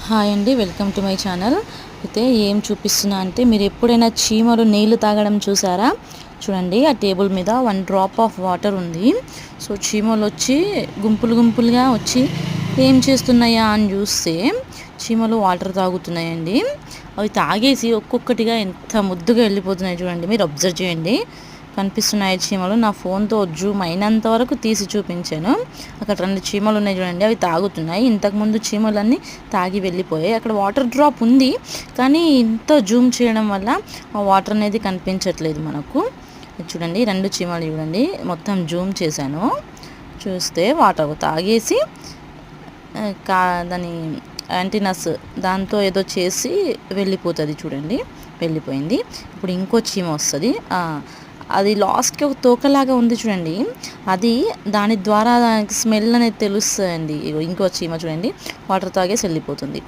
Hi అండి, welcome to my channel. అయితే ఏం చూపిస్తున్నా అంటే, మీరు ఎప్పుడైనా చీమలు నీళ్లు తాగడం చూసారా? చూడండి, ఆ టేబుల్ మీద 1 డ్రాప్ ఆఫ్ వాటర్ ఉంది. సో చీమలు వచ్చి గుంపులుగా వచ్చి ఏం చేస్తున్నాయా అని చూస్తే చీమలు వాటర్ తాగుతున్నాయండి. అవి తాగేసి ఒక్కొక్కటిగా ఎంత ముద్దుగా వెళ్ళిపోతున్నాయి చూడండి. మీరు అబ్జర్వ్ చేయండి, కనిపిస్తున్నాయి చీమలు. నా ఫోన్తో జూమ్ అయినంత వరకు తీసి చూపించాను. అక్కడ 2 చీమలు ఉన్నాయి చూడండి, అవి తాగుతున్నాయి. ఇంతకుముందు చీమలన్నీ తాగి వెళ్ళిపోయాయి. అక్కడ వాటర్ డ్రాప్ ఉంది, కానీ ఇంత జూమ్ చేయడం వల్ల ఆ వాటర్ అనేది కనిపించట్లేదు మనకు. చూడండి, 2 చీమలు చూడండి, మొత్తం జూమ్ చేశాను. చూస్తే వాటర్ తాగేసి దాని యాంటీనస్ దాంతో ఏదో చేసి వెళ్ళిపోతుంది చూడండి. వెళ్ళిపోయింది. ఇప్పుడు ఇంకో చీమ వస్తుంది. అది లాస్ట్కి ఒక తోకలాగా ఉంది చూడండి, అది దాని ద్వారా దానికి స్మెల్ అనేది తెలుస్తుందండి. ఇంకో చీమ చూడండి, వాటర్ తాగేసి వెళ్ళిపోతుంది.